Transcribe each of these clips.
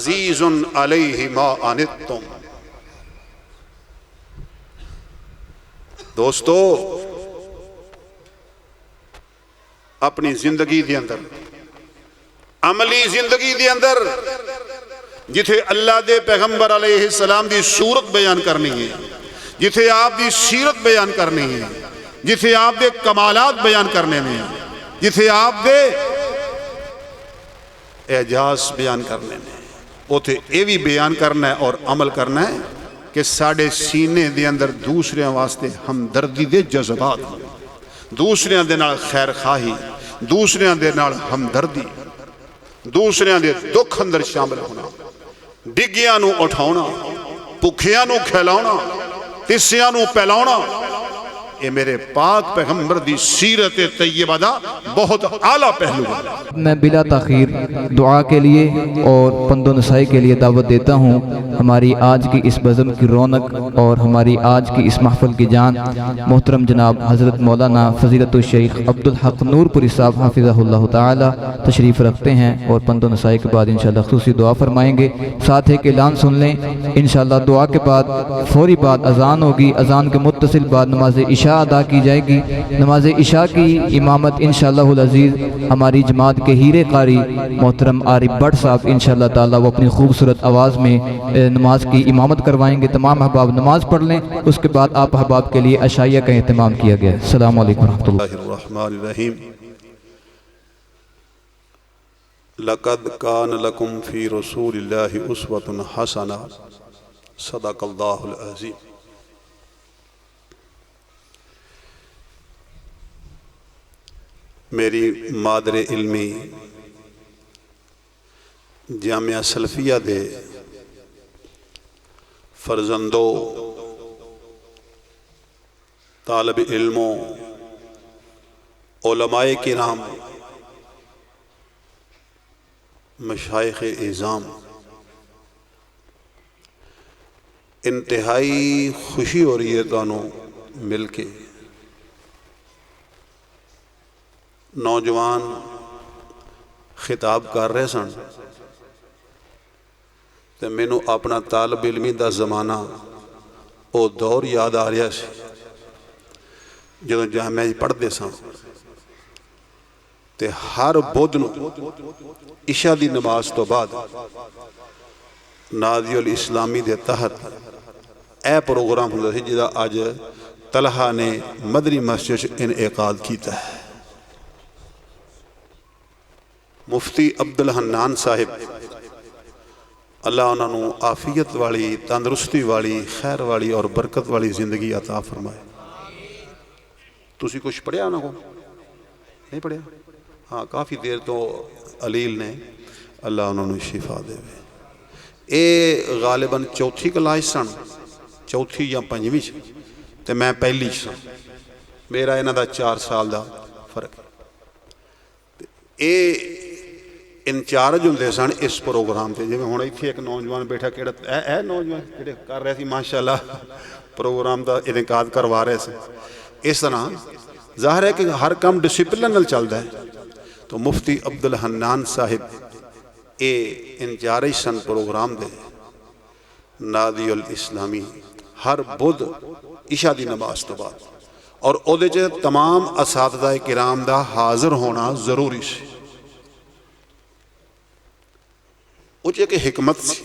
عزیز علیہ ما عنتم۔ دوستو اپنی زندگی دے اندر، عملی زندگی دے اندر جتھے اللہ دے پیغمبر علیہ السلام دی صورت بیان کرنی ہے، جتھے آپ دی سیرت بیان کرنی ہے، جتھے آپ دے کمالات بیان کرنے میں، جتھے آپ دے اعجاز بیان کرنے میں، اوتھے یہ بھی بیان کرنا ہے اور عمل کرنا ہے کہ ساڑھے سینے دے اندر دوسرے واسطے ہمدردی دے جذبات، دوسرے دے نال خیر خواہی، دوسرے دے نال ہمدردی، دوسرے دے دکھ اندر شامل ہونا، ڈگیاں نو اٹھاؤنا، پکھیاں نو کھلاؤنا، تسیاں نو پہلاؤنا، یہ میرے پاک پیغمبر دی سیرت طیبہ دا بہت اعلیٰ پہلو ہے۔ میں بلا تاخیر دعا کے لیے اور پند و نصائی کے لیے دعوت دیتا ہوں ہماری آج کی اس بزم کی رونق اور ہماری آج کی اس محفل کی جان محترم جناب حضرت مولانا فضیلت الشیخ عبدالحق نور پوری صاحب حافظہ اللہ تعالی تشریف رکھتے ہیں اور پند و نصائی کے بعد انشاءاللہ خصوصی دعا فرمائیں گے۔ ساتھ ایک اعلان سن لیں، انشاءاللہ دعا کے بعد فوری بعد اذان ہوگی، اذان کے متصل بعد نماز عشاء ادا کی جائے گی۔ نماز عشاء کی امامت انشاءاللہ العزیز ہماری جماعت کے ہیرے قاری محترم عارف بٹ صاحب انشاءاللہ تعالی وہ اپنی خوبصورت آواز میں نماز کی امامت کروائیں گے۔ تمام احباب نماز پڑھ لیں، اس کے بعد آپ احباب کے لیے عشائیہ کا اہتمام کیا گیا ہے۔ السلام علیکم ورحمۃ اللہ۔ الرحمن الرحیم۔ لقد کان لکم فی رسول اللہ اسوۃ حسنہ، صدق اللہ العظیم۔ میری مادر علمی جامعہ سلفیہ دے فرزندوں، طالب علموں، علماء کرام، مشائخ اعظام، انتہائی خوشی ہو رہی ہے تانوں مل کے۔ نوجوان خطاب کر رہے سن تے مینوں اپنا طالب علمی دا زمانہ او دور یاد آ رہا سی جدوں جامعہ پڑھدے سن تے ہر بدھ نوں عشاء دی نماز تو بعد نادی الاسلامی دے تحت اے پروگرام ہوندا سی جدا اج طلحہ نے مدنی مسجد انعقاد کیتا ہے۔ مفتی عبدالحنان صاحب اللہ انہوں نے عافیت والی، تندرستی والی، خیر والی اور برکت والی زندگی عطا فرمائے۔ تسی کچھ پڑھیا انہوں کو؟ نہیں پڑھیا؟ ہاں کافی دیر تو علیل نے، اللہ انہوں نے شفا دے۔ اے غالباً چوتھی کلاس سن، چوتھی یا پنجویں تے میں پہلی سن، میرا انہاں دا 4 سال دا فرق ہے۔ اے انچارج ہوندے سن اس پروگرام تے، جویں ہن ایتھے ایک نوجوان بیٹھا کیڑا اے نوجوان جڑے کر رہے سی ماشاءاللہ پروگرام دا انعقاد کروا رہے سے، اس طرح ظاہر ہے کہ ہر کام ڈسپلن نال چلدا ہے۔ تو مفتی عبدالحنان صاحب اے انچارج سن پروگرام دے، نادی الاسلامی ہر بدھ عشاء دی نماز تو بعد، اور اودے چ تمام اساتذہ کرام دا حاضر ہونا ضروری سی۔ وہ ایک حکمت سی،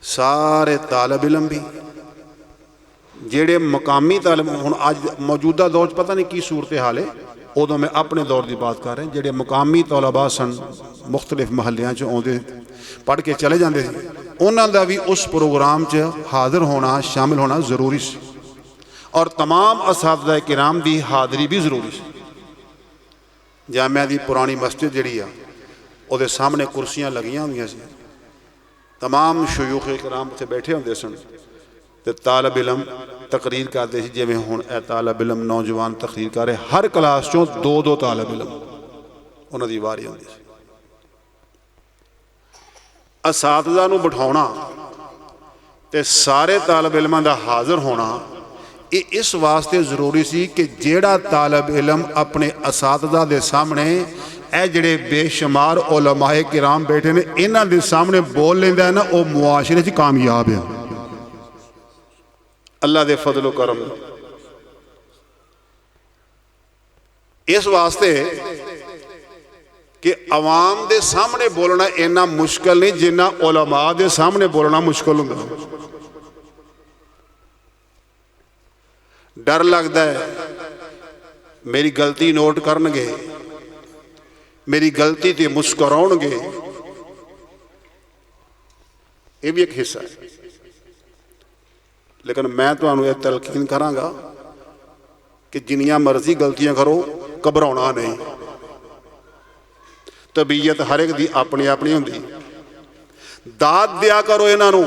سارے طالب علم بھی جیڑے مقامی طالب، ہن آج موجودہ دور پتہ نہیں کی صورتحال ہے، ادو میں اپنے دور دی بات کر رہے ہیں، جیڑے مقامی طلباء سن مختلف محلیاں چ آندے پڑھ کے چلے جاندے سی، انہاں دا بھی اس پروگرام چ حاضر ہونا، شامل ہونا ضروری سی، اور تمام اساتذہ کرام دی حاضری بھی ضروری سی۔ جامعہ دی پرانی مسجد جڑی ہے وہ دے سامنے کرسیاں لگیاں ہوئیاں سی، تمام شیوخ کرام تے بیٹھے ہوندے سن تے طالب علم تقریر کرتے سی، جویں ہن اے طالب علم نوجوان تقریر کر رہے، ہر کلاس چوں 2 طالب علم انہاں دی واری ہوندی سی۔ اساتذہ نو بٹھاؤنا تے سارے طالب علماں دا حاضر ہونا یہ اس واسطے ضروری سی کہ جیڑا طالب علم اپنے اساتذہ دے سامنے اے جڑے بے شمار علماء کرام بیٹھے نے انہاں دے سامنے بول لیندہ ہے نا وہ معاشرے سے کامیاب ہے اللہ دے فضل و کرم اس واسطے کہ عوام دے سامنے بولنا اینا مشکل نہیں جنہ علماء دے سامنے بولنا مشکل ہوں ڈر لگتا ہے میری غلطی نوٹ کرنگے میری غلطی تے مسکراؤں گے یہ بھی ایک حصہ ہے لیکن میں تو انہوں یہ تلقین کراں گا کہ جنیاں مرضی غلطیاں کرو گھبراؤنا نہیں طبیعت ہر ایک دی اپنی اپنی ہوندی داد دیا کرو انہاں نو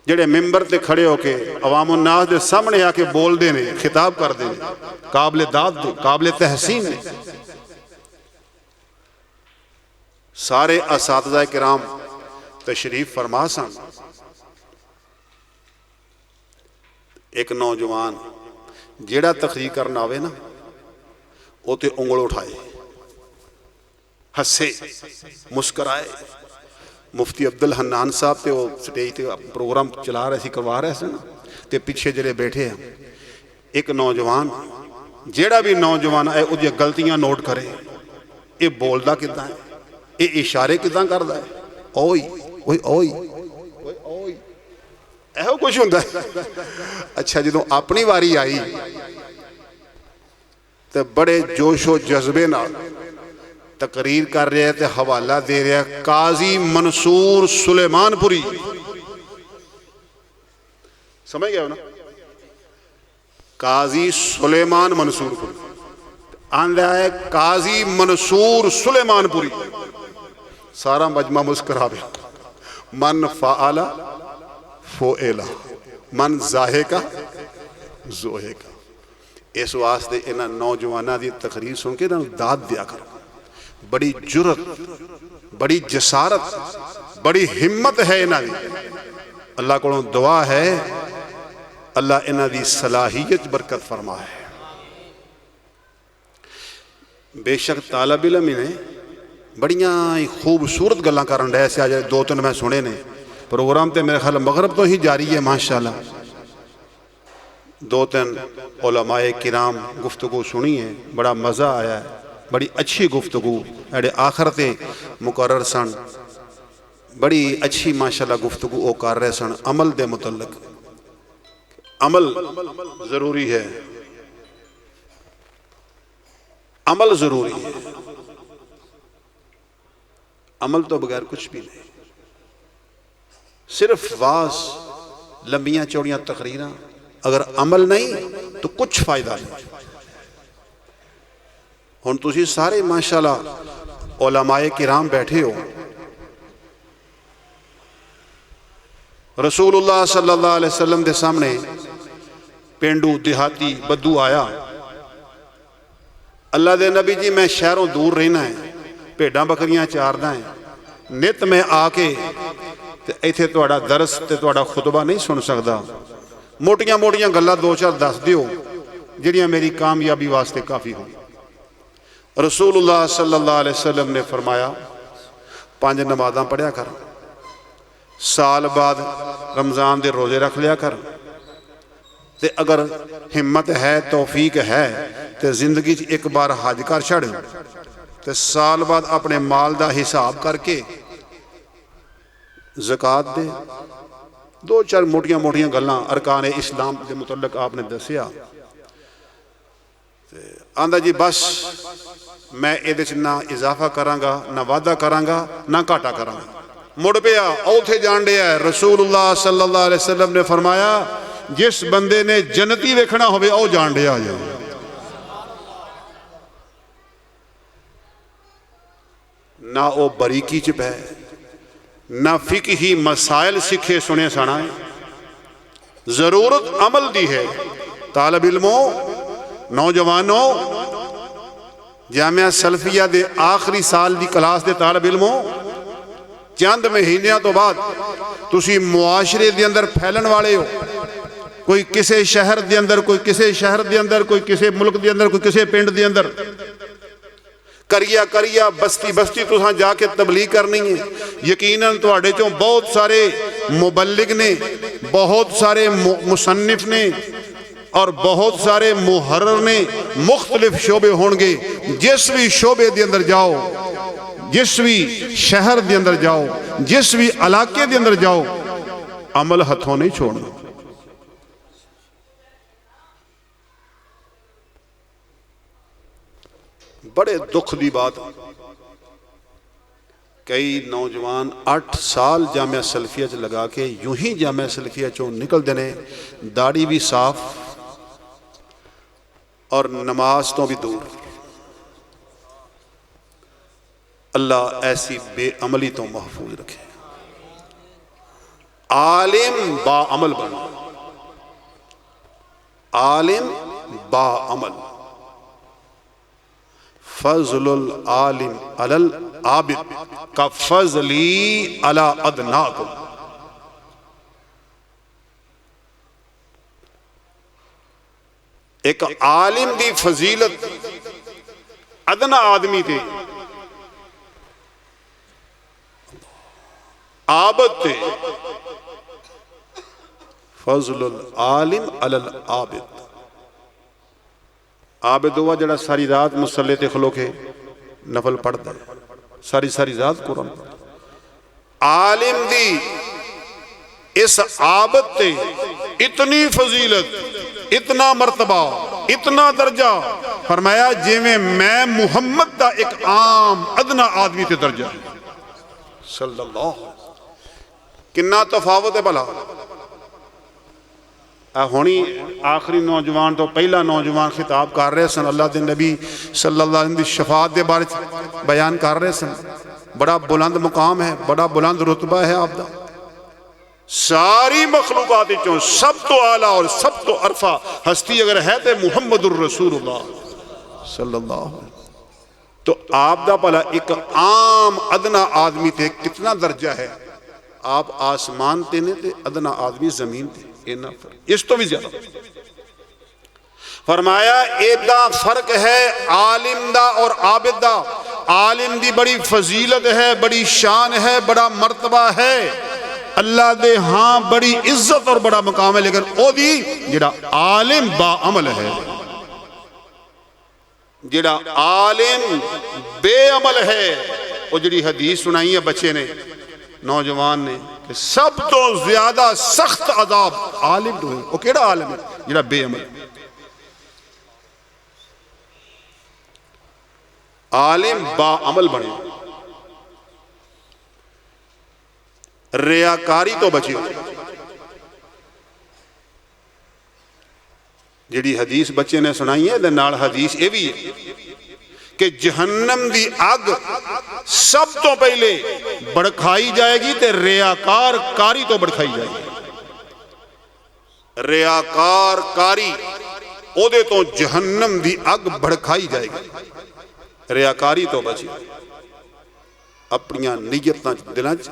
جڑے ممبر تے کھڑے ہو کے عوام الناس دے سامنے آ کے بول دینے خطاب کر دینے قابل داد دے قابل تحسین دے سارے اساتذہ کرام تشریف فرما سن ایک نوجوان جیڑا تقریر کرنا ہوئے نا وہ تے انگل اٹھائے ہسے مسکرائے مفتی عبدالحنان صاحب تے وہ سٹیج تے پروگرام چلا رہے سی کروا رہے سے نا تے پیچھے جڑے بیٹھے ہیں ایک نوجوان جیڑا بھی نوجوان ہے وہ غلطیاں نوٹ کرے یہ بولدا کداں ہے یہ اشارے کداں کردا ہے اوئی اوئی اوئی اوئی ایہو کچھ ہوندا ہے اچھا جدوں اپنی واری آئی تے بڑے جوش و جذبے نال تقریر کر رہے ہیں تے حوالہ دے رہے ہیں قاضی منصور سلیمان پوری سمجھ گیا ہو نا قاضی سلیمان منصور پوری آندھا ہے قاضی منصور سلیمان پوری سارا مجمع مسکرا بھی من فعال فعلا من زاہے کا زوہے کا اس واسطے انہاں نوجوانہ دی تقریر سن کے انہاں داد دیا کرو بڑی جرت بڑی جسارت بڑی ہمت ہے انہاں دی اللہ کو دعا ہے اللہ انہاں دی صلاحیت برکت فرمائے بے شک طالب علم نے بڑیاں خوبصورت گلاں کرن رہے سے آج دو تین میں سنے نے پروگرام تے میرے خیال مغرب تو ہی جاری ہے ماشاءاللہ دو تین علماء کرام گفتگو سنی ہے بڑا مزہ آیا ہے بڑی اچھی گفتگو ایڈے آخرتے مقرر سن بڑی اچھی ماشاءاللہ گفتگو او کر رہے سن عمل دے متعلق عمل ضروری ہے عمل ضروری ہے عمل تو بغیر کچھ بھی نہیں صرف واز لمبیاں چوڑیاں تقریراں اگر عمل نہیں تو کچھ فائدہ نہیں ہن تسی سارے ماشاءاللہ علماء کرام بیٹھے ہو رسول اللہ صلی اللہ علیہ وسلم دے سامنے پینڈو دیہاتی بدو آیا اللہ دے نبی جی میں شہروں دور رہنا ہے بھیڈاں بکریاں چاردہ ہیں نت میں آ کے ایتھے تہاڈا درس تے تہاڈا خطبہ نہیں سن سکدا موٹیاں موٹیاں گلاں دو چار دس دیو جڑیاں میری کامیابی واسطے کافی ہوں رسول اللہ صلی اللہ علیہ وسلم نے فرمایا 5 نمازاں پڑھیا کر سال بعد رمضان دے روزے رکھ لیا کر تے اگر ہمت ہے توفیق ہے تے زندگی ایک بار حج کر چھڑ تے سال بعد اپنے مال دا حساب کر کے زکاة دے 2-4 موٹیاں موٹیاں گلاں ارکان اسلام دے متعلق آپ نے دسیا آندہ جی بس میں ایدے چ نہ اضافہ کرانگا نہ وعدہ کرانگا نہ کاٹا کرانگا مڑ پیا اوتھے جان دیا ہے رسول اللہ صلی اللہ علیہ وسلم نے فرمایا جس بندے نے جنتی ویکھنا ہوئے او جان دیا جائے نہ او بریکی چ پہ نہ فقہی مسائل سکھے سنے سنائے ضرورت عمل دی ہے طالب علموں نوجوانوں جامعہ سلفیہ دے آخری سال دی کلاس دے طالب علموں چند مہینیاں تو بعد تسی معاشرے دے اندر پھیلن والے ہو کوئی کسے شہر دے اندر، کوئی کسے شہر دے اندر، کوئی کسے ملک دے اندر، کوئی کسے پنڈ دے اندر کریا کریا بستی بستی تساں جا کے تبلیغ کرنی ہے۔ یقیناً تواڈے چوں بہت سارے مبلغ نے، بہت سارے مصنف نے اور بہت سارے محرر نے، مختلف شعبے ہون گے۔ جس بھی شعبے دے اندر جاؤ، جس بھی شہر دے اندر جاؤ، جس بھی علاقے دے اندر جاؤ، عمل ہتھوں نہیں چھوڑنا۔ بڑے دکھ دی بات، کئی نوجوان 8 سال جامعہ سلفیہ چ لگا کے یوں ہی جامعہ سلفیہ چوں نکل دینے، داڑھی بھی صاف اور نماز تو بھی دور۔ اللہ ایسی بے عملی تو محفوظ رکھے۔ عالم با عمل بنا، عالم با عمل۔ فضل العالم علی العابد کا فضلی علی ادناکم۔ ایک عالم دی فضیلت ادنا آدمی تے عابد تے، فضل العالم علی العابد۔ عابد ہوا جڑا ساری رات مصلی تے کھلو کے نفل پڑھتا ہے، ساری ساری رات قرآن پڑھتا ہے۔ عالم دی اس عابد تے اتنی فضیلت، اتنا مرتبہ، اتنا درجہ، فرمایا جویں میں محمد دا ایک عام ادنا آدمی تے درجہ ہے صلی اللہ علیہ وسلم۔ کنا تفاوت ہے بھلا؟ ہونی آخری نوجوان تو پہلا نوجوان خطاب کر رہے سن، اللہ دے نبی صلی اللہ علیہ وسلم دی شفاعت دے بارے بیان کر رہے سن۔ بڑا بلند مقام ہے، بڑا بلند رتبہ ہے آپ دا۔ ساری مخلوقات چوں سب تو اعلیٰ اور سب تو عرفہ ہستی اگر ہے تو محمد الرسول اللہ صلی اللہ علیہ وسلم۔ تو آپ دا بھلا ایک عام ادنا آدمی تے کتنا درجہ ہے؟ آپ آسمان تے نے تے ادنا آدمی زمین تے، اس تو بھی زیادہ۔ فرمایا ایدہ فرق ہے عالم دا اور عابد دا۔ عالم دی بڑی فضیلت ہے، بڑی شان ہے، بڑا مرتبہ ہے، اللہ دے ہاں بڑی عزت اور بڑا مقام ہے، لیکن او دی جڑا عالم با عمل ہے، جڑا عالم بے عمل ہے، وہ جڑی حدیث سنائی ہے بچے نے، نوجوان نے، کہ سب تو زیادہ سخت عذاب عالم تو ہے۔ وہ کیڑا عالم ہے؟ جڑا بے عمل۔ عالم با عمل بنے، ریاکاری تو بچے۔ جڑی حدیث بچے نے سنائی ہے دے نال حدیث یہ بھی ہے کہ جہنم دی اگ سب تو پہلے بڑکھائی جائے گی تے ریاکار کاری تو بڑکھائی جائے گی۔ ریاکار کاری او دے تو جہنم دی اگ بڑکھائی جائے گی۔ ریاکاری تو بچے، اپنیاں نیتاں دلاں چ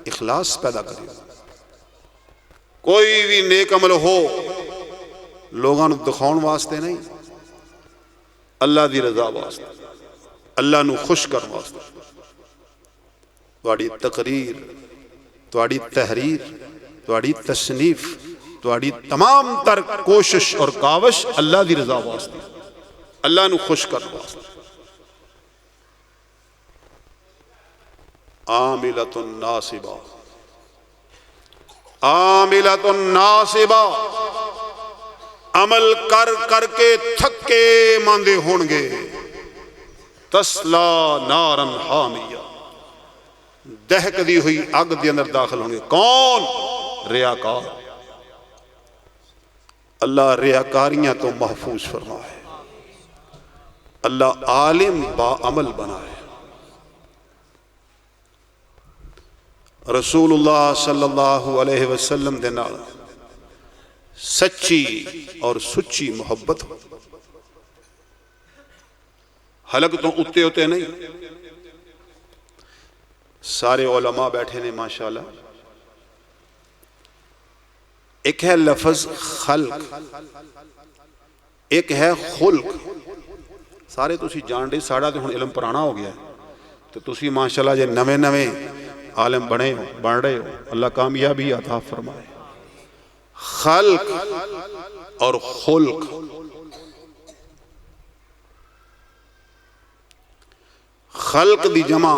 اخلاص پیدا کرے۔ کوئی بھی نیک عمل ہو لوگاں نو دکھاؤن واسطے نہیں، اللہ دی رضا واسطے، اللہ نو خوش کرن واسطے۔ تواڈی تقریر، تواڈی تحریر، تواڈی تصنیف، تواڈی تمام تر کوشش اور کاوش اللہ دی رضا واسطے، اللہ نو خوش کرن واسطے۔ عاملۃ ناصبہ، عاملۃ ناصبہ، عمل کر کر کے تھکے ماندے ہون گے، تسلا نارن حامیہ، دہک دی ہوئی اگ دے اندر داخل ہوں گے۔ کون؟ ریاکار۔ اللہ ریاکاریاں تو محفوظ فرمائے، اللہ عالم با عمل بنائے۔ رسول اللہ صلی اللہ علیہ وسلم دے نال سچی اور سچی محبت ہو، حلق تو اتے ہوتے نہیں۔ سارے علماء بیٹھے نے ماشاءاللہ، ایک ہے لفظ خلق، ایک ہے خلق. سارے تسی جان دے، ساڑا تو ہن علم پرانا ہو گیا ہے، تو تسی ماشاءاللہ جے نویں نویں عالم بن رہے ہو، اللہ کامیابی عطا فرمائے. خلق اور خلق، خلق دی جمع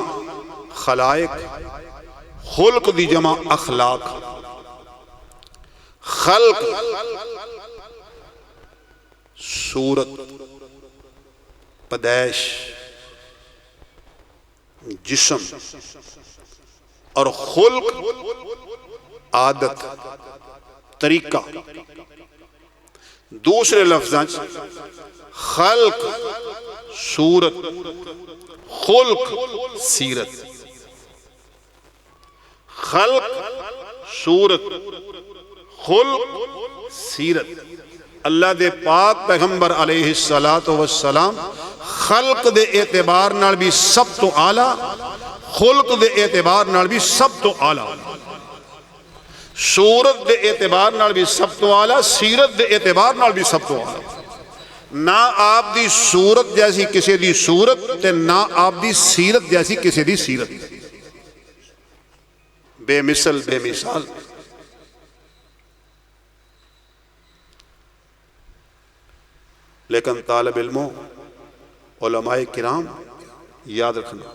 خلائق، خلق دی جمع اخلاق. خلق صورت، پیدائش، جسم، اور خلق عادت، طریقہ. دوسرے لفظاں خلق صورت، خلق سیرت. خلق صورت، خلق سیرت. اللہ دے پاک پیغمبر علیہ السلام خلق دے اعتبار نال بھی سب تو اعلیٰ، خلق دے اعتبار نال بھی سب تو اعلیٰ، صورت دے اعتبار نال بھی سب تو اعلیٰ، سیرت دے اعتبار نال بھی سب تو اعلیٰ. نہ آپ دی صورت جیسی کسی دی صورت تے نہ آپ دی سیرت جیسی کسی دی سیرت. بے مثل بے مثال. لیکن طالب علموں، علماء کرام یاد رکھنا،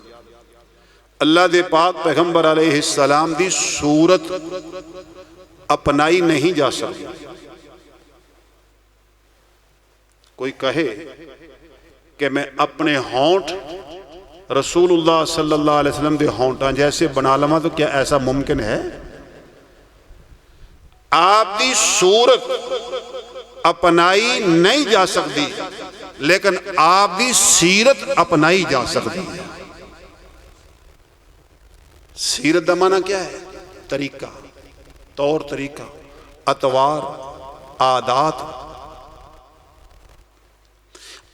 اللہ دے پاک پیغمبر علیہ السلام دی صورت اپنائی نہیں جا سکتی. کوئی کہے کہ میں اپنے ہونٹ رسول اللہ صلی اللہ علیہ وسلم دے ہونٹاں جیسے بنا لما، تو کیا ایسا ممکن ہے؟ آپ دی صورت اپنائی نہیں جا سکتی، لیکن آپ دی سیرت اپنائی جا سکتی ہے. سیرت دا معنی کیا ہے؟ طریقہ، طور طریقہ، اطوار، عادات.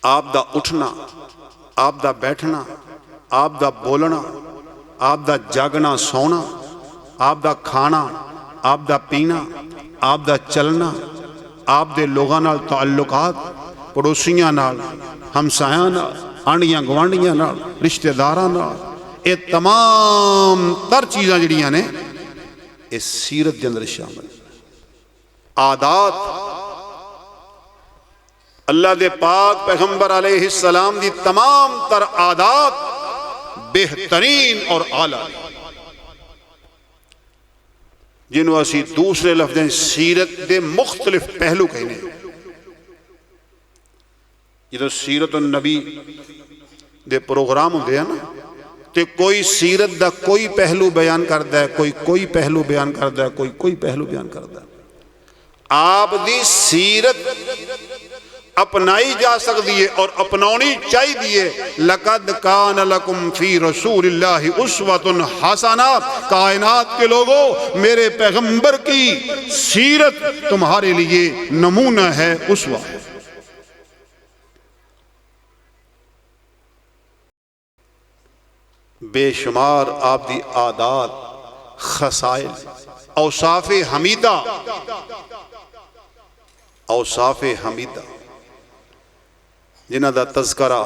آپ دا اٹھنا، آپ دا بیٹھنا، آپ دا بولنا، آپ دا جاگنا سونا، آپ دا کھانا، آپ دا پینا، آپ دا چلنا، آپ دے لوگاں نال تعلقات، پڑوسیاں نال، ہمسایاں نال، آنڈیاں گوانڈیاں نال، رشتہ داراں نال، یہ تمام تر چیزاں جڑیاں نے اس سیرت دے اندر شامل. عادات، اللہ دے پاک پیغمبر علیہ السلام دی تمام تر عادات بہترین اور اعلیٰ، جنہوں اسی دوسرے لفظیں سیرت دے مختلف پہلو کہنے. جدو سیرت النبی دے پروگرام ہوندے ہیں نا، تے کوئی سیرت دا کوئی پہلو بیان کردا ہے، کوئی پہلو بیان کردا ہے، کوئی پہلو بیان کردا ہے. آپ دی سیرت اپنائی جا سکتی ہے اور اپناونی چاہیے. لَقَدْ كَانَ لَكُمْ فِي رَسُولِ اللَّهِ أُسْوَةٌ حَسَنَةٌ. کائنات کے لوگوں، میرے پیغمبر کی سیرت تمہارے لیے نمونہ ہے، اسوہ. بے شمار آپ دی عادات، خصائل، اوصاف حمیدہ، اوصاف حمیدہ جنہ دا تذکرہ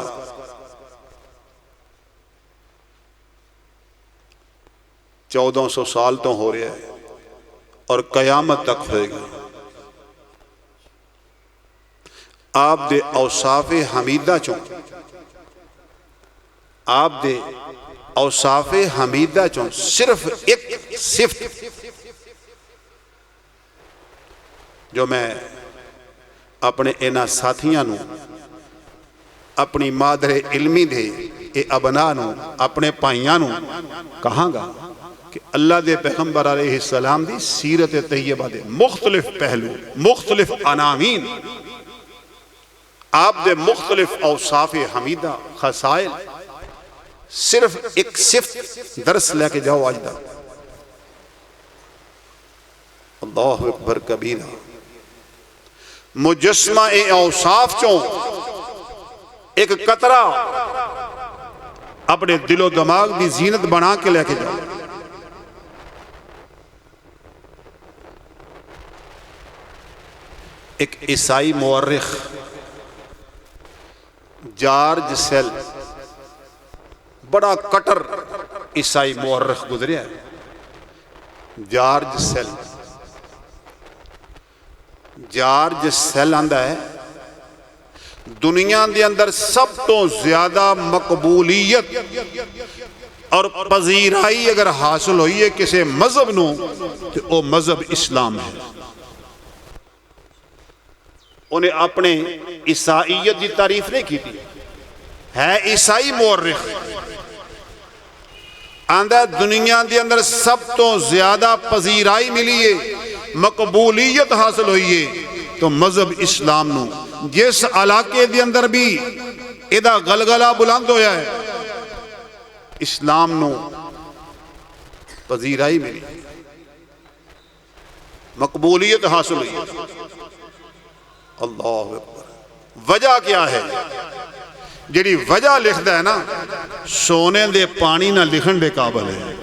1400 سال تو ہو رہا ہے اور قیامت تک ہوئے گا. آپ دے اوصاف حمیدہ چوں، آپ دے اوصاف حمیدہ چوں صرف ایک صفت جو میں اپنے اینا ساتھیاں نو، اپنی مادر علمی دے اے ابناء نو، اپنے پائیاں نو کہاں گا کہ اللہ دے پیغمبر علیہ السلام دی سیرت طیبہ دے مختلف پہلو، مختلف عناوین، آپ دے مختلف اوصاف حمیدہ، خصائل، صرف ایک صفت درس لے کے جاؤ آج دا. اللہ اکبر کبیرہ. مجسمہ اوصاف چوں ایک قطرہ اپنے دل و دماغ دی زینت بنا کے لے کے جاؤ. ایک عیسائی مورخ جارج سیل، بڑا کٹر عیسائی مورخ گزریا ہے، جارج سیل۔ جارج سیل آندا ہے دنیا دے اندر سب تو زیادہ مقبولیت اور پذیرائی اگر حاصل ہوئی ہے کسی مذہب نو تو وہ مذہب اسلام ہے۔ انہیں اپنے عیسائیت کی تعریف نہیں کی تھی، ہے عیسائی مورخ، آندہ دنیا دے اندر سب تو زیادہ پذیرائی ملی ہے، مقبولیت حاصل ہوئی ہے تو مذہب اسلام نو۔ جس علاقے دے اندر بھی ایدہ گلگلہ بلند ہویا ہے، اسلام نو پذیرائی ملی، مقبولیت حاصل ہوئی۔ اللہ اکبر۔ وجہ کیا ہے؟ جیڑی وجہ لکھدا ہے نا، سونے دے پانی نہ لکھن دے قابل ہے۔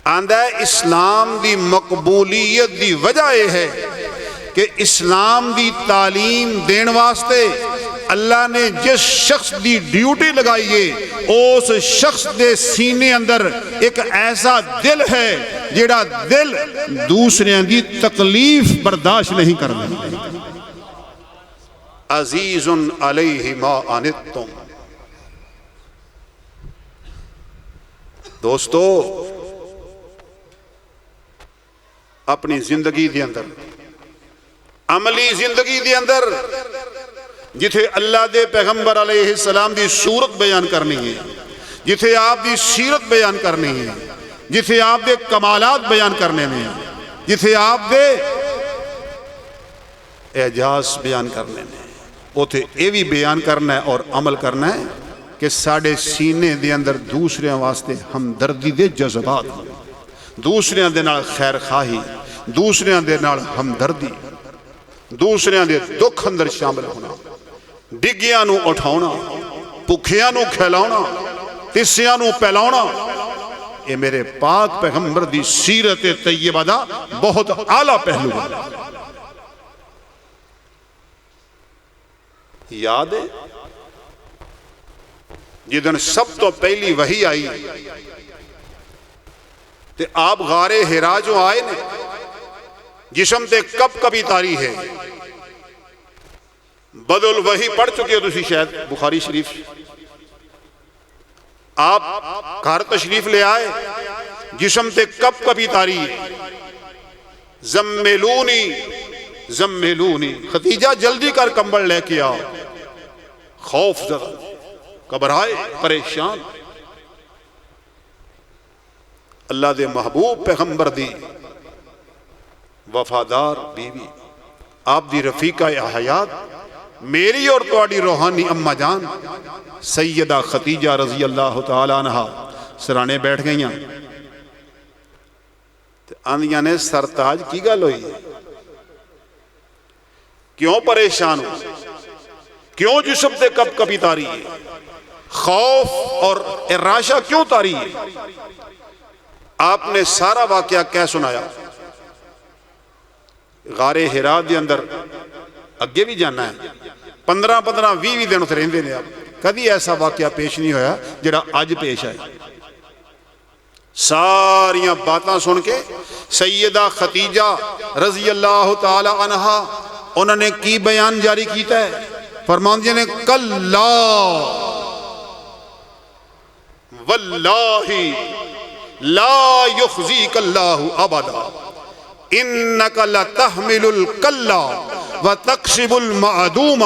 آندہ ہے اسلام دی مقبولیت دی وجہ یہ ہے کہ اسلام دی تعلیم دین واسطے اللہ نے جس شخص دی ڈیوٹی لگائی ہے اس شخص دے سینے اندر ایک ایسا دل ہے جیڑا دل دوسرے دی تکلیف برداشت نہیں کرنا۔ عزیز علیہ ما عنتم۔ دوستو اپنی زندگی دے اندر، عملی زندگی دے اندر جتھے اللہ دے پیغمبر علیہ السلام دی صورت بیان کرنی ہے، جتھے آپ دی سیرت بیان کرنی ہے، جتھے آپ دے کمالات بیان کرنے ہیں، جتھے آپ دے اعجاز بیان کرنے ہیں، اوتھے یہ بھی بیان کرنا ہے اور عمل کرنا ہے کہ ساڑھے سینے دے اندر دوسرے واسطے ہمدردی دے جذبات، دوسرے دے نال خیر خواہی، دوسرے دے نال ہمدردی، دوسرے دے دکھ اندر شامل ہونا، ڈگیاں نو اٹھاؤنا، پکھیاں نو کھلاؤنا، تسیاں نو پہلاؤنا، یہ میرے پاک پیغمبر دی سیرت طیبہ دا بہت اعلیٰ پہلو ہے۔ یاد ہے جدن سب تو پہلی وحی آئی تے آپ غار ہرا جو آئے نے، جسم تے کب کبھی تاری ہے، بدل وحی پڑھ چکے ہو تسی شاید بخاری شریف، آپ گھر تشریف لے آئے، جسم تے کب کبھی تاری ہے، زمیلونی زمیلونی، ختیجہ جلدی کر کمبل لے کے آؤ، خوف زدہ، گھبرائے، پریشان۔ اللہ دے محبوب پیغمبر دی وفادار بیوی، آپ دی رفیقہ حیات، میری اور تواڈی روحانی اماں جان سیدہ ختیجہ رضی اللہ تعالیٰ عنہ سرانے بیٹھ گئیاں، آندیاں نے سرتاج کی گل ہوئی، کیوں پریشان ہو، کیوں جسم تے کب کبھی تاری ہے، خوف اور اراشہ کیوں تاری ہے؟ آپ نے سارا واقعہ کہہ سنایا۔ غار ہرا دے اندر اگے بھی جانا ہے، 15-20 دن اتنے رہندے نے، آپ کبھی ایسا واقعہ پیش نہیں ہویا جڑا آج پیش آئے۔ ساریاں باتاں سن کے سیدہ ختیجہ رضی اللہ تعالی عنہ انہوں نے کی بیان جاری کیتا ہے، فرماندے نے کلا واللہ لا یخزیک اللہ ابدا انک لتحمل الکلا وتکسب المعدوم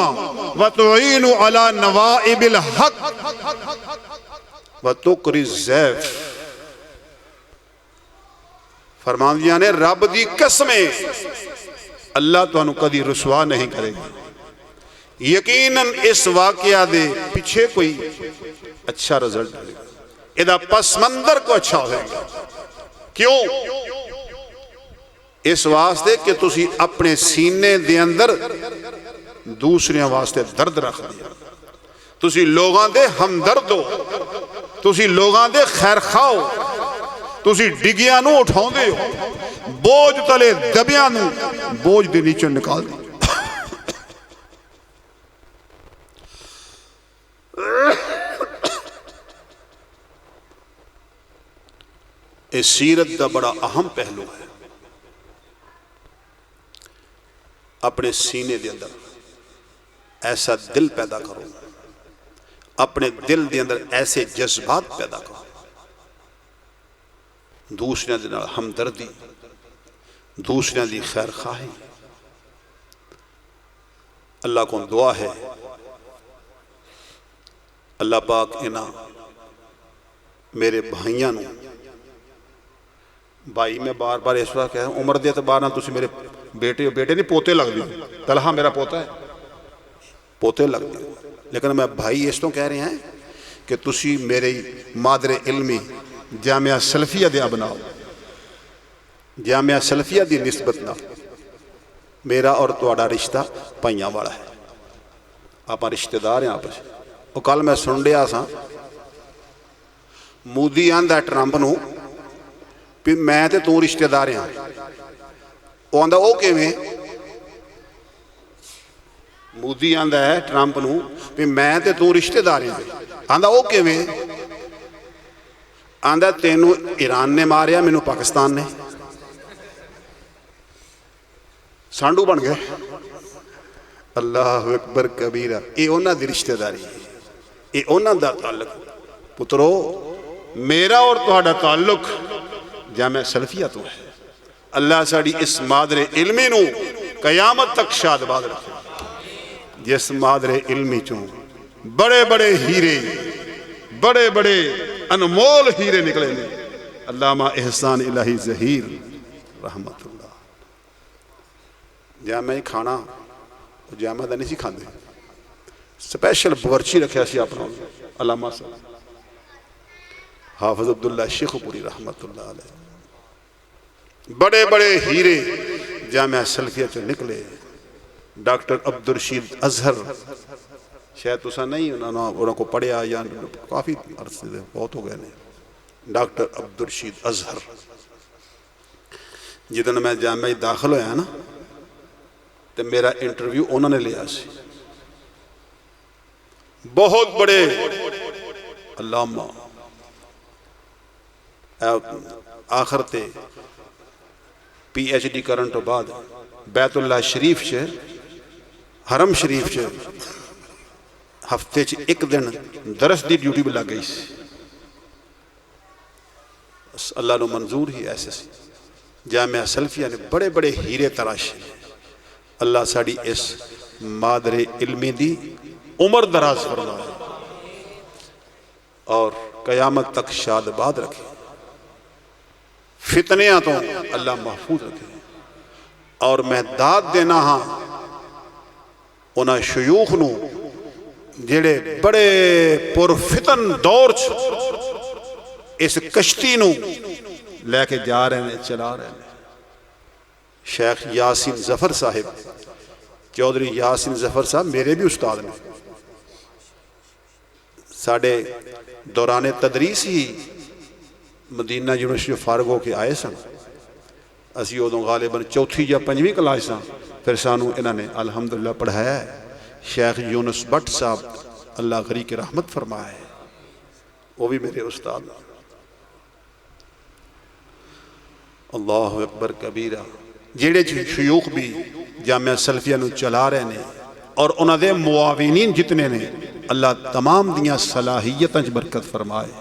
وتعین علی نوائب الحق وتقری الضیف۔ فرماندیاں نے رب دی قسمیں اللہ تو انہوں کدی رسوا نہیں کرے گا، یقیناً اس واقعہ دے پیچھے کوئی اچھا رزلٹ ہے، ادھا پس منظر کو اچھا ہوئے گا۔ کیوں؟ اس واسطے کہ تسی اپنے سینے دے اندر دوسرے واسطے درد رکھ دیا، تسی لوگاں دے ہمدرد ہو، تسی لوگاں دے خیر خواہ ہو، تسی ڈگیاں نو اٹھاؤں دے ہو، بوجھ تلے دبیاں نو بوجھ دے نیچوں نکال دی۔ اس سیرت دا بڑا اہم پہلو ہے۔ اپنے سینے دے اندر ایسا دل پیدا کرو، اپنے دل دے اندر ایسے جذبات پیدا کرو، دوسرے دے نال ہمدردی، دوسرے دی خیر خواہی۔ اللہ کو دعا ہے اللہ پاک انہاں میرے بھائیاں نو، بھائی میں بار بار اس وقت کہہ رہا ہوں، عمر دے اعتبار نال تسی میرے بیٹے نہیں پوتے لگ دی، طلحہ میرا پوتا ہے، پوتے لگ دی، لیکن میں بھائی اس تو کہہ رہے ہیں کہ تسی میرے مادر علمی جامعہ سلفیہ دے بناؤ، جامعہ سلفیہ دی نسبت نہ میرا اور تہاڈا رشتہ پائیاں والا ہے، آپ رشتہ دار ہیں آپس۔ وہ کل میں سن رہا سا مودی آندا ٹرمپ نو بھی میں تے تو رشتہ دار ہاں، وہ آندا او کیویں؟ مودی آندا ہے ٹرمپ نو بھی میں تے تو رشتہ دار ہاں، آندا او کیویں؟ آندا تینوں ایران نے ماریا، مینوں پاکستان نے، سانڈو بن گئے۔ اللہ اکبر کبیرہ، یہ انہاں دی رشتہ داری ہے، یہ انہاں دا تعلق۔ پترو میرا اور تہاڈا تعلق جامعہ سلفیہ تو ہے۔ اللہ ساڑی اس مادر علمی نو قیامت تک شاد باد رکھے، جس مادر علمی چوں بڑے بڑے ہیرے، بڑے بڑے انمول ہیرے نکلے نے۔ علامہ احسان الہی ظہیر رحمت اللہ جامعہ کھانا جامعہ دا نہیں سی کھاندے، سپیشل بورچی رکھیا سی اپنا علامہ صاحب حافظ عبداللہ شیخ پوری رحمت اللہ علیہ، بڑے بڑے ہیرے جامعہ سلفیہ چو نکلے۔ ڈاکٹر عبدالرشید اظہر، شاید تسا نہیں انہوں کو پڑھیا یا کافی عرصے دے بہت ہو گئے نے۔ ڈاکٹر عبدالرشید اظہر جدن میں جامعہ داخل ہویا نا تو میرا انٹرویو انہوں نے لیا سی، بہت بڑے علامہ، آخر تے پی ایچ ڈی کرن تو بعد بیت اللہ شریف چے، حرم شریف چے ہفتے چے ایک دن درس دی ڈیوٹی بھی لگ گئی سی۔ اللہ نو منظور ہی ایسے سی۔ جامعہ سلفیہ نے بڑے بڑے ہیرے تراشے۔ اللہ ساڑی اس مادر علمی دی عمر دراز فرمائے اور قیامت تک شاد باد رکھے، فتنیاں تو اللہ محفوظ رکھے۔ اور میں داد دینا ہاں انہاں شیوخ نو جڑے بڑے پرفتن دور اس کشتی نو لے کے جا رہے ہیں، چلا رہے ہیں۔ شیخ یاسین ظفر صاحب، چودھری یاسین ظفر صاحب میرے بھی استاد نے، ساڑھے دوران تدریس ہی مدینہ یونیورسٹی فارغ ہو کے آئے سن، اسی ادوں غالباً چوتھی یا پنجویں کلاس سن، پھر سانو انہوں نے الحمدللہ پڑھایا ہے۔ شیخ یونس بٹ صاحب اللہ غری کی رحمت فرمائے، وہ بھی میرے استاد۔ اللہ اکبر کبیرہ، جیڑے شیوخ بھی جامعہ سلفیہ نو چلا رہے ہیں اور انہاں دے معاونین جتنے نے، اللہ تمام دیاں صلاحیتاں چ برکت فرمائے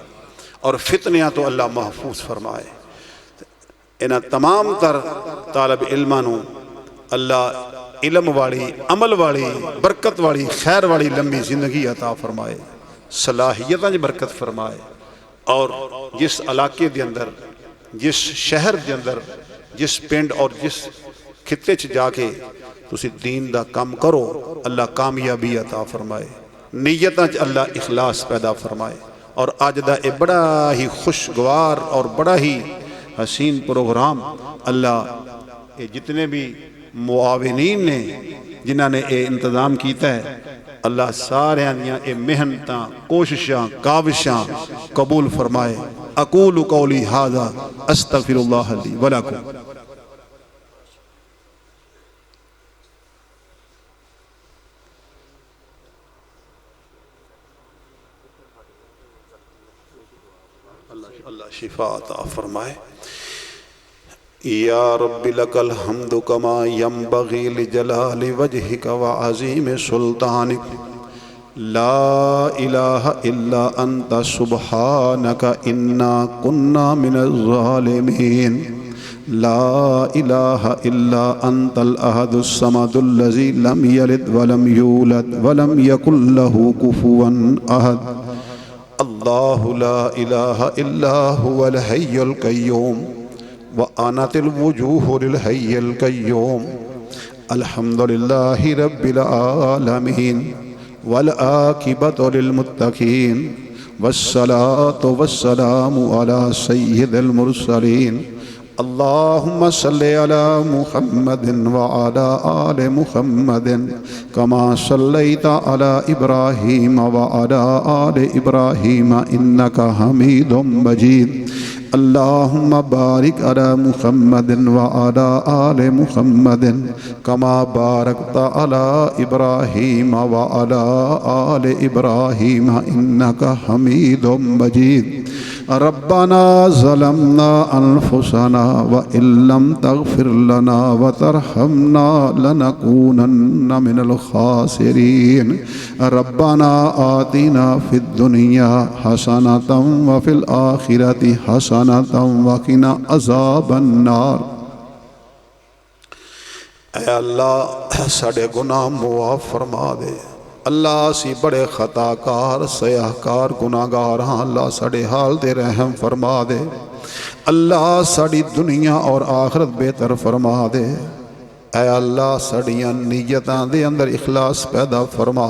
اور فتنیاں تو اللہ محفوظ فرمائے۔ انہاں تمام تر طالب علماں نو اللہ علم والی، عمل والی، برکت والی، خیر والی لمبی زندگی عطا فرمائے، صلاحیتاں چ برکت فرمائے، اور جس علاقے دے اندر، جس شہر دے اندر، جس پنڈ اور جس خطے چ جا کے تسی دین دا کام کرو، اللہ کامیابی عطا فرمائے، نیتاں چ اللہ اخلاص پیدا فرمائے۔ اور آج دا اے بڑا ہی خوشگوار اور بڑا ہی حسین پروگرام اللہ اے جتنے بھی معاونین نے جنہاں نے اے انتظام کیتا ہے، اللہ سارے دیاں اے محنتاں، کوششاں، کاوشاں قبول فرمائے۔ اقول قولی ھذا استغفر اللہ لی ولکم۔ اللہ شفا عطا فرمائے۔ یا رب لک الحمد کما ینبغی لجلال وجہک وعظیم سلطانک، لا الہ الا انت سبحانک انا کنا من الظالمین، لا الہ الا انت الاحد الصمد الذی لم یلد ولم یولد ولم یکن لہ کفوا احد، اللہ لا الہ الا هو الحی القیوم وآنت الوجوہ للحی القیوم، الحمد للہ رب العالمین والعاقبۃ للمتقین والصلاة والسلام علی سید المرسلین، اللہم صلی علی محمد وعلی آل محمد کما صلیت علی ابراہیم وعلی آل ابراہیم انک حمید مجید، اللہم بارک علی محمد وعلی آل محمد کما بارکت علی ابراہیم وعلی آل ابراہیم انک حمید مجید۔ ربنا ظلمنا انفسنا وان لم تغفر لنا وترحمنا لنكونن من الخاسرین، ربنا آتنا فی الدنیا حسنۃ وفی الآخرۃ حسنۃ وقنا عذاب النار۔ اے اللہ ساڈے گناہ معاف فرما دے، اللہ اسی بڑے خطا کار سیاہ کار گناہگار ہاں، اللہ ساڈے حال تے رحم فرما دے، اللہ ساڈی دنیا اور آخرت بہتر فرما دے، اے اللہ ساڈیاں نیتاں دے اندر اخلاص پیدا فرما،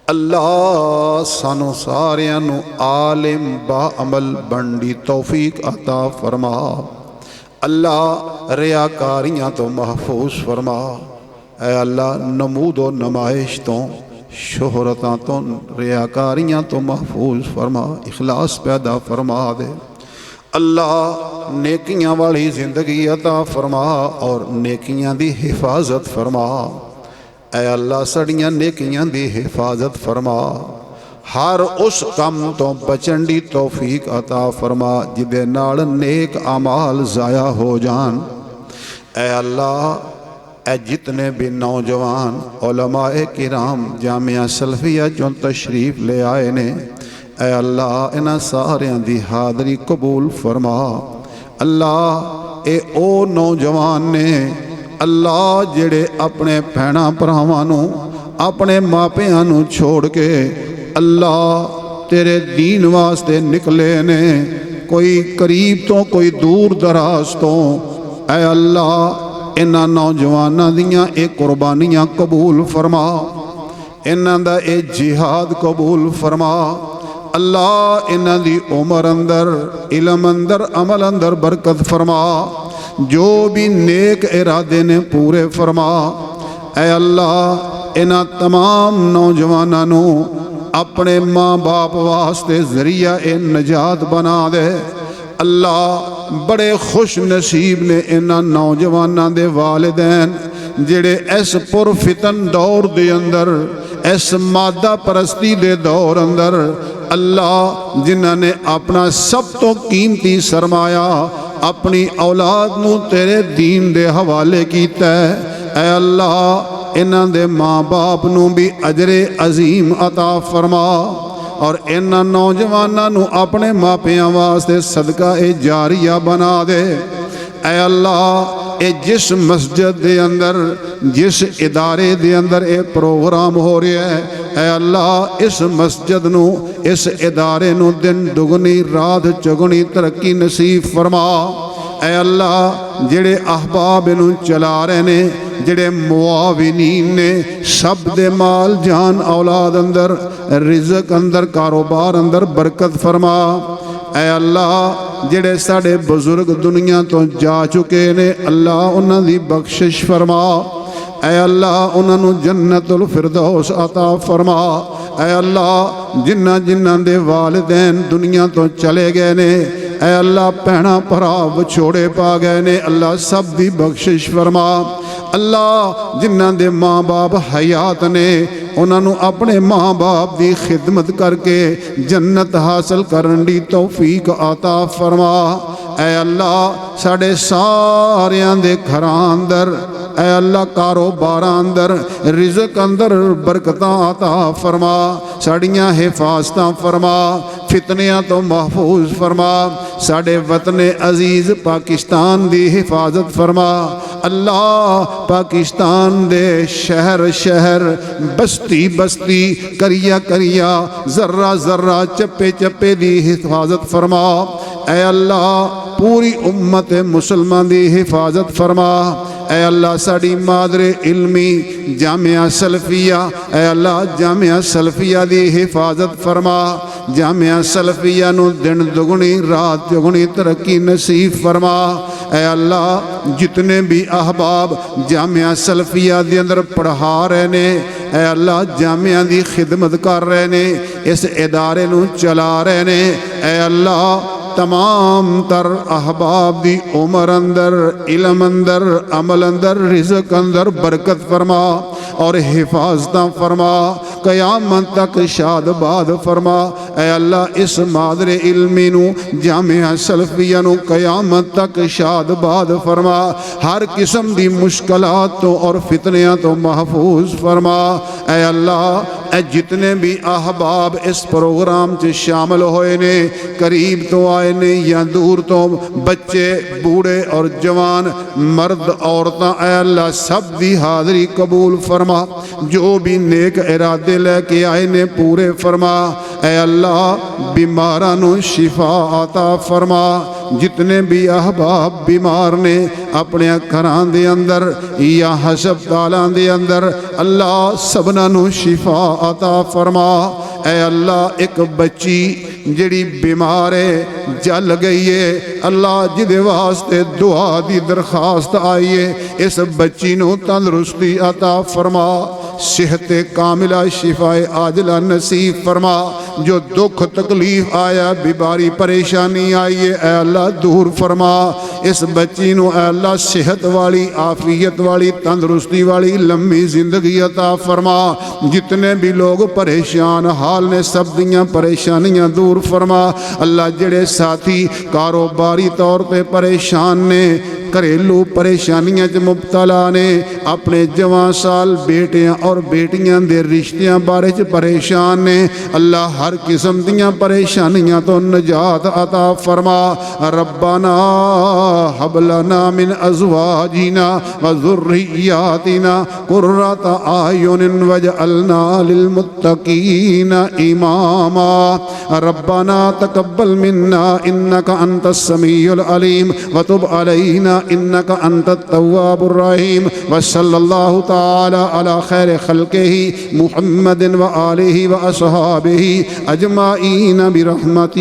اللہ سانو ساریاں نو عالم با عمل بنڈی توفیق عطا فرما، اللہ ریاکاریاں تو محفوظ فرما، اے اللہ نمود و نمائش تو شہرتاں تو ریاکاریاں تو محفوظ فرما، اخلاص پیدا فرما دے، اللہ نیکیاں والی زندگی عطا فرما اور نیکیاں دی حفاظت فرما، اے اللہ سڑیاں نیکیاں دی حفاظت فرما، ہر اس کم تو بچن دی توفیق عطا فرما جدے نال نیک اعمال ضائع ہو جان، اے اللہ اے جتنے بھی نوجوان علماء کرام جامعہ سلفیہ جو تشریف لے آئے نے، اے اللہ انہاں ساریاں دی حاضری قبول فرما، اللہ اے او نوجوان نے اللہ جڑے اپنے بھیناں بھراواں نوں اپنے ماپیاں نوں چھوڑ کے اللہ تیرے دین واسطے نکلے نے، کوئی قریب تو کوئی دور دراز تو، اے اللہ انہاں نوجواناں دیاں اے قربانیاں قبول فرما، انہاں دا اے جہاد قبول فرما، اللہ انہاں دی عمر اندر علم اندر عمل اندر برکت فرما، جو بھی نیک ارادے نے پورے فرما، اے اللہ انہاں تمام نوجواناں نو اپنے ماں باپ واسطے ذریعہ اے نجات بنا دے، اللہ بڑے خوش نصیب نے انہاں نوجواناں دے والدین جڑے اس پرفتن دور دے اندر اس مادہ پرستی دے دور اندر اللہ جنہاں نے اپنا سب تو قیمتی سرمایہ اپنی اولاد نو تیرے دین دے حوالے کیتا ہے، اے اللہ انہاں دے ماں باپ نو بھی اجر عظیم عطا فرما اور انہاں نوجواناں نو اپنے ماپیاں واسطے صدقہ جاریہ بنا دے، اے اللہ اے جس مسجد دے اندر جس ادارے دے اندر اے پروگرام ہو رہا ہے، اے اللہ اس مسجد نو اس ادارے نو دن دگنی رات چگنی ترقی نصیب فرما، اے اللہ جڑے احباب نو چلا رہے نے جڑے معاونین نے سب دے مال جان اولاد اندر رزق اندر کاروبار اندر برکت فرما، اے اللہ جڑے ساڑے بزرگ دنیا تو جا چکے نے اللہ انہاں دی بخشش فرما، اے اللہ انہاں نو جنت الفردوس عطا فرما، اے اللہ جنہ دے والدین دنیا تو چلے گئے نے، اے اللہ پہنا پرا وچھوڑے پا گئے نے اللہ سب دی بخشش فرما، اللہ جنہاں دے ماں باپ حیات نے انہاں نو اپنے ماں باپ دی خدمت کر کے جنت حاصل کرن دی توفیق عطا فرما۔ اے اللہ ساڑے ساریاں دے گھراں اندر اے اللہ کاروباراں اندر رزق اندر برکتاں عطا فرما، ساڑیاں حفاظتاں فرما، فتنیاں تو محفوظ فرما، ساڑے وطن عزیز پاکستان دی حفاظت فرما۔ اللہ پاکستان دے شہر شہر بستی بستی کریا کریا ذرہ ذرہ چپے چپے دی حفاظت فرما۔ اے اللہ پوری امت مسلمان دی حفاظت فرما۔ اے اللہ ساڑی مادر علمی جامعہ سلفیہ اے اللہ جامعہ سلفیہ دی حفاظت فرما، جامعہ سلفیہ نو دن دگنی رات دگنی ترقی نصیب فرما۔ اے اللہ جتنے بھی احباب جامعہ سلفیہ دی اندر پڑھا رہے نے، اے اللہ جامعہ دی خدمت کر رہے نے، اس ادارے نو چلا رہے نے، اے اللہ تمام تر احباب دی عمر اندر علم اندر عمل اندر رزق اندر برکت فرما اور حفاظتاں فرما، قیامت تک شاد باد فرما۔ اے اللہ اس مادر علمی نو جامعہ سلفیہ نو قیامت تک شاد باد فرما، ہر قسم دی مشکلات تو اور فتنیاں تو محفوظ فرما۔ اے اللہ اے جتنے بھی احباب اس پروگرام چ شامل ہوئے نے، قریب تو آئے نے یا دور تو، بچے بوڑھے اور جوان مرد عورتاں، اے اللہ سب دی حاضری قبول فرما، جو بھی نیک ارادے لے کے آئے نے پورے فرما۔ اے اللہ بیماراں نو شفا عطا فرما، جتنے بھی احباب بیمار نے اپنے گھراں دے اندر یا ہسپتالاں دے اندر اللہ سبنا نو شفا عطا فرما۔ اے اللہ ایک بچی جڑی بیمار ہے جل گئی ہے، اللہ جدے واسطے دعا دی درخواست آئی ہے، اس بچی نو تندرستی عطا فرما، صحت کاملہ شفا عاجلہ نصیب فرما، جو دکھ تکلیف آیا بیماری پریشانی آئی ہے اے اللہ دور فرما، اس بچی نو اے اللہ صحت والی عافیت والی تندرستی والی لمبی زندگی عطا فرما، جتنے بھی لوگ پریشان حال نے سب دیاں پریشانیاں دور فرما۔ اللہ جڑے ساتھی کاروباری طور پہ پریشان نے، گھریلو پریشانیاں چ مبتلا نے، اپنے جوان سال بیٹیاں اور بیٹیاں دے رشتیاں بارے چ پریشان نے، اللہ ہر قسم دیاں پریشانیاں تو نجات عطا فرما۔ ربنا ہب لنا من ازواجنا وذریاتنا قرۃ اعین واجعلنا للمتقین اماما۔ ربنا تقبل منا انک انت السمیع العلیم وتب علینا انک انت التواب الرحیم، وصلی اللہ تعالی علی خیر خلقہ محمد وآلہ واصحابہ اجمعین برحمتک